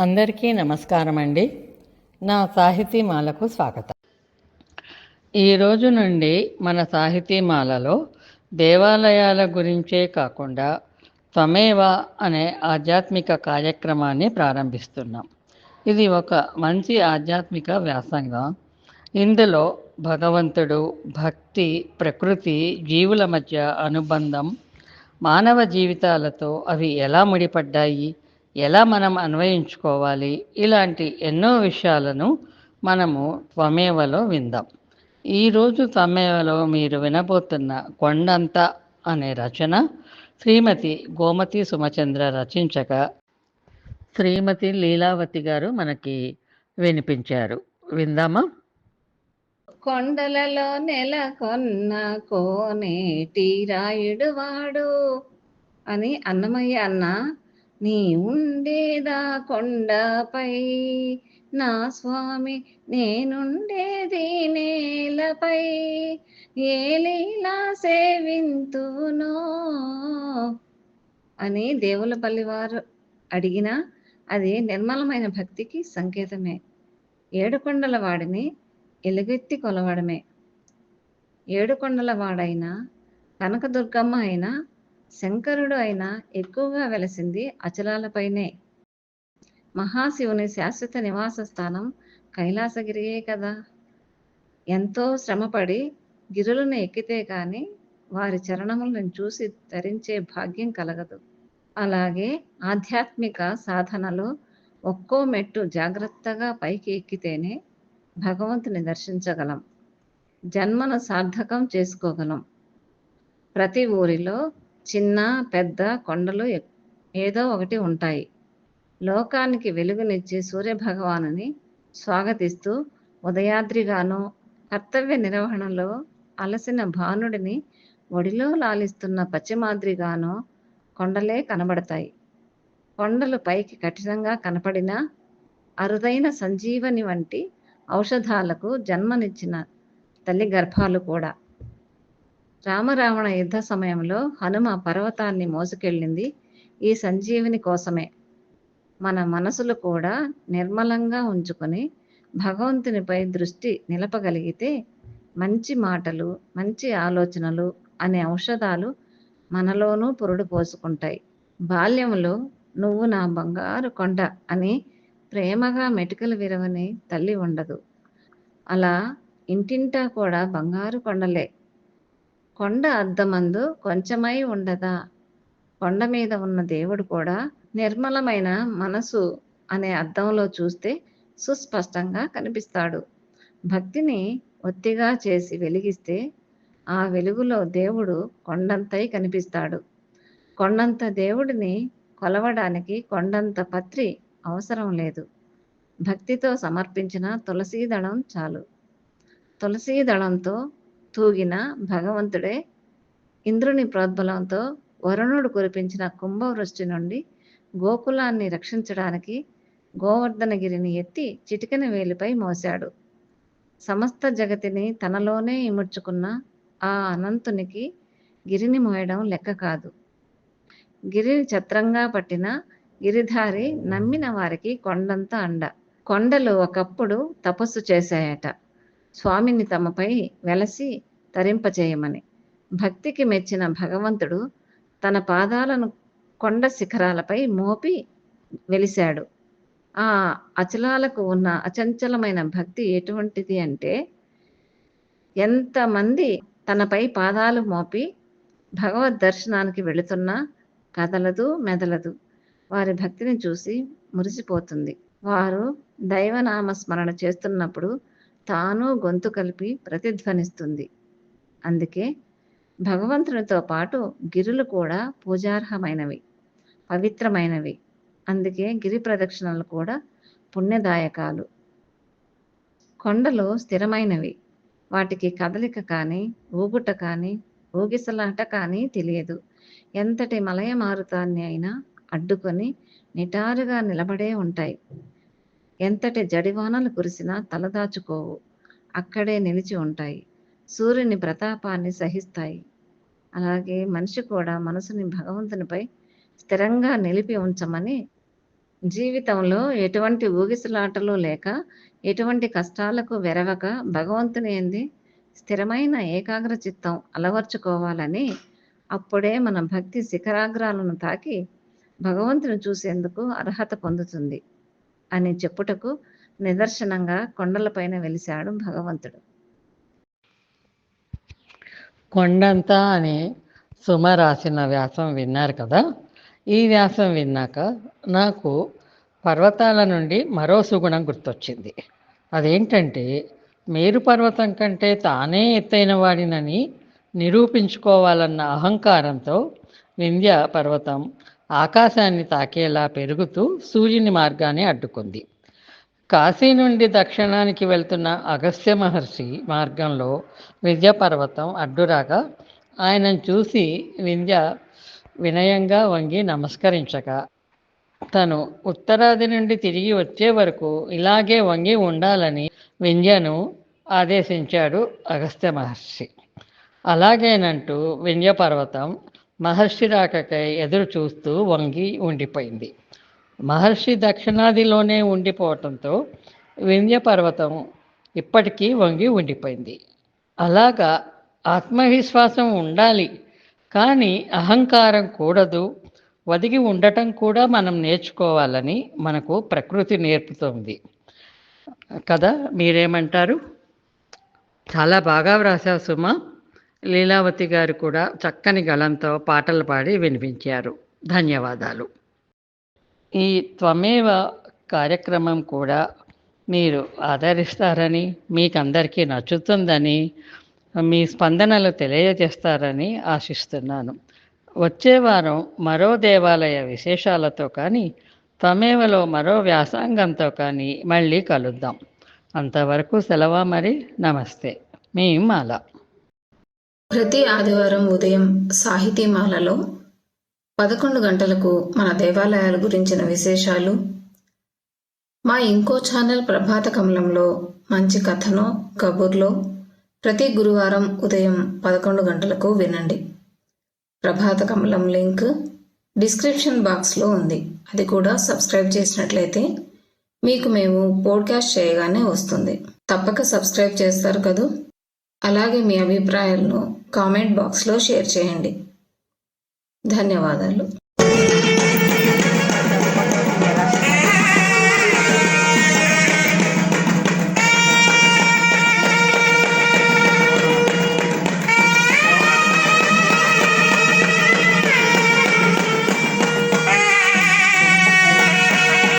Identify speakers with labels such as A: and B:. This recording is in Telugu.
A: అందరికీ నమస్కారం అండి. నా సాహితీమాలకు స్వాగతం. ఈరోజు నుండి మన సాహితీమాలలో దేవాలయాల గురించే కాకుండా త్వమేవ అనే ఆధ్యాత్మిక కార్యక్రమాన్ని ప్రారంభిస్తున్నాం. ఇది ఒక మంచి ఆధ్యాత్మిక వ్యాసంగం. ఇందులో భగవంతుడు, భక్తి, ప్రకృతి, జీవుల మధ్య అనుబంధం, మానవ జీవితాలతో అవి ఎలా ముడిపడ్డాయి, ఎలా మనం అన్వయించుకోవాలి, ఇలాంటి ఎన్నో విషయాలను మనము త్వమేవలో విందాం. ఈరోజు త్వమేవలో మీరు వినబోతున్న కొండంత అనే రచన శ్రీమతి గోమతి సుమచంద్ర రచించగా శ్రీమతి లీలావతి గారు మనకి వినిపించారు. విందామా?
B: కొండలలో నెలకొన్న కోనేటి రాయుడు వాడు అని అన్నమయ్య అన్న, నీ ఉండేదా కొండపై నా స్వామి, నేనుండేది నేలపై, ఏ లీలా సేవింతునో అని దేవులపల్లి వారు అడిగినా అది నిర్మలమైన భక్తికి సంకేతమే. ఏడుకొండల వాడిని ఎలుగెత్తి కొలవడమే. ఏడుకొండల వాడైనా, కనకదుర్గమ్మ అయినా, శంకరుడు అయినా ఎక్కువగా వెలసింది అచలాలపైనే. మహాశివుని శాశ్వత నివాస స్థానం కైలాసగిరియే కదా. ఎంతో శ్రమపడి గిరులను ఎక్కితే కానీ వారి చరణములను చూసి ధరించే భాగ్యం కలగదు. అలాగే ఆధ్యాత్మిక సాధనలో ఒక్కో మెట్టు జాగ్రత్తగా పైకి ఎక్కితేనే భగవంతుని దర్శించగలం, జన్మను సార్థకం చేసుకోగలం. ప్రతి ఊరిలో చిన్న పెద్ద కొండలు ఏదో ఒకటి ఉంటాయి. లోకానికి వెలుగునిచ్చే సూర్యభగవానుని స్వాగతిస్తూ ఉదయాద్రిగానో, కర్తవ్య నిర్వహణలో అలసిన భానుడిని ఒడిలో లాలిస్తున్న పశ్చిమాద్రిగానో కొండలే కనబడతాయి. కొండలు పైకి కఠినంగా కనపడినా అరుదైన సంజీవని వంటి ఔషధాలకు జన్మనిచ్చిన తల్లి గర్భాలు కూడా. రామరావణ యుద్ధ సమయంలో హనుమ పర్వతాన్ని మోసుకెళ్ళింది ఈ సంజీవిని కోసమే. మన మనసులు కూడా నిర్మలంగా ఉంచుకొని భగవంతునిపై దృష్టి నిలపగలిగితే మంచి మాటలు, మంచి ఆలోచనలు అనే ఔషధాలు మనలోనూ పురుడు పోసుకుంటాయి. బాల్యంలో నువ్వు నా బంగారు కొండ అని ప్రేమగా మెటుకలు విరవని తల్లి ఉండదు. అలా ఇంటింటా కూడా బంగారు కొండలే. కొండ అద్దమందు కొంచెమై ఉండదా, కొండ మీద ఉన్న దేవుడు కూడా నిర్మలమైన మనసు అనే అద్దంలో చూస్తే సుస్పష్టంగా కనిపిస్తాడు. భక్తిని ఒత్తిగా చేసి వెలిగిస్తే ఆ వెలుగులో దేవుడు కొండంతై కనిపిస్తాడు. కొండంత దేవుడిని కొలవడానికి కొండంత పత్రి అవసరం లేదు. భక్తితో సమర్పించిన తులసీదళం చాలు. తులసీదళంతో తూగిన భగవంతుడే ఇంద్రుని ప్రోద్బలంతో వరుణుడు కురిపించిన కుంభవృష్టి నుండి గోకులాన్ని రక్షించడానికి గోవర్ధనగిరిని ఎత్తి చిటికెన వేలిపై మోశాడు. సమస్త జగతిని తనలోనే ఇముడ్చుకున్న ఆ అనంతునికి గిరిని మోయడం లెక్క కాదు. గిరిని ఛత్రంగా పట్టిన గిరిధారి నమ్మిన వారికి కొండంత అండ. కొండలు ఒకప్పుడు తపస్సు చేశాయట, స్వామిని తమపై వెలసి తరింపచేయమని. భక్తికి మెచ్చిన భగవంతుడు తన పాదాలను కొండ శిఖరాలపై మోపి వెలిశాడు. ఆ అచలాలకు ఉన్న అచంచలమైన భక్తి ఎటువంటిది అంటే, ఎంతమంది తనపై పాదాలు మోపి భగవద్ దర్శనానికి వెళుతున్నా కదలదు, మెదలదు. వారి భక్తిని చూసి మురిసిపోతుంది. వారు దైవనామ స్మరణ చేస్తున్నప్పుడు తాను గొంతు కలిపి ప్రతిధ్వనిస్తుంది. అందుకే భగవంతునితో పాటు గిరులు కూడా పూజార్హమైనవి, పవిత్రమైనవి. అందుకే గిరి ప్రదక్షిణలు కూడా పుణ్యదాయకాలు. కొండలు స్థిరమైనవి. వాటికి కదలిక కానీ, ఊగుట కానీ, ఊగిసలాట కానీ తెలియదు. ఎంతటి మలయ మారుతాన్ని అయినా అడ్డుకొని నిటారుగా నిలబడే ఉంటాయి. ఎంతటి జడివానలు కురిసినా తలదాచుకోవు, అక్కడే నిలిచి ఉంటాయి. సూర్యుని ప్రతాపాన్ని సహిస్తాయి. అలాగే మనిషి కూడా మనసుని భగవంతునిపై స్థిరంగా నిలిపి ఉంచమని జీవితంలో ఎటువంటి ఊగిసలాటలు లేక ఎటువంటి కష్టాలకు వెరవక భగవంతుని యందు స్థిరమైన ఏకాగ్ర చిత్తం అలవర్చుకోవాలని, అప్పుడే మన భక్తి శిఖరాగ్రాలను తాకి భగవంతుని చూసేందుకు అర్హత పొందుతుంది అని చెప్పుటకు నిదర్శనంగా కొండలపైన వెలిశాడు భగవంతుడు.
A: కొండంతా అని సుమ రాసిన వ్యాసం విన్నారు కదా. ఈ వ్యాసం విన్నాక నాకు పర్వతాల నుండి మరో సుగుణం గుర్తొచ్చింది. అదేంటంటే, మేరు పర్వతం కంటే తానే ఎత్తైన వాడినని నిరూపించుకోవాలన్న అహంకారంతో వింధ్య పర్వతం ఆకాశాన్ని తాకేలా పెరుగుతూ సూర్యుని మార్గాన్ని అడ్డుకుంది. కాశీ నుండి దక్షిణానికి వెళ్తున్న అగస్త్య మహర్షి మార్గంలో వింధ్య పర్వతం అడ్డురాగా ఆయనను చూసి వింధ్య వినయంగా వంగి నమస్కరించగా, తను ఉత్తరాది నుండి తిరిగి వచ్చే వరకు ఇలాగే వంగి ఉండాలని వింధ్యను ఆదేశించాడు అగస్త్య మహర్షి. అలాగేనంటూ వింధ్య పర్వతం మహర్షి రాకకై ఎదురు చూస్తూ వంగి ఉండిపోయింది. మహర్షి దక్షిణాదిలోనే ఉండిపోవటంతో వింధ్య పర్వతం ఇప్పటికీ వంగి ఉండిపోయింది. అలాగా ఆత్మవిశ్వాసం ఉండాలి, కానీ అహంకారం కూడదు, ఒదిగి ఉండటం కూడా మనం నేర్చుకోవాలని మనకు ప్రకృతి నేర్పుతోంది కదా. మీరేమంటారు? చాలా బాగా వ్రాసావు సుమ. లీలావతి గారు కూడా చక్కని గళంతో పాటలు పాడి వినిపించారు. ధన్యవాదాలు. ఈ త్వమేవ కార్యక్రమం కూడా మీరు ఆదరిస్తారని, మీకందరికీ నచ్చుతుందని, మీ స్పందనలు తెలియజేస్తారని ఆశిస్తున్నాను. వచ్చే వారం మరో దేవాలయ విశేషాలతో కానీ, త్వమేవలో మరో వ్యాసంగంతో కానీ మళ్ళీ కలుద్దాం. అంతవరకు సెలవు మరి. నమస్తే. మీ మాల.
C: ప్రతి ఆదివారం ఉదయం సాహితీమాలలో 11 గంటలకు మన దేవాలయాల గురించిన విశేషాలు, మా ఇంకో ఛానల్ ప్రభాత కమలంలో మంచి కథనో కబుర్లో ప్రతి గురువారం ఉదయం 11 గంటలకు వినండి. ప్రభాత కమలం లింక్ డిస్క్రిప్షన్ బాక్స్లో ఉంది. అది కూడా సబ్స్క్రైబ్ చేసినట్లయితే మీకు మేము పోడ్కాస్ట్ చేయగానే వస్తుంది. తప్పక సబ్స్క్రైబ్ చేస్తారు కదూ. అలాగే మీ అభిప్రాయాలను కామెంట్ బాక్స్లో షేర్ చేయండి. ధన్యవాదాలు.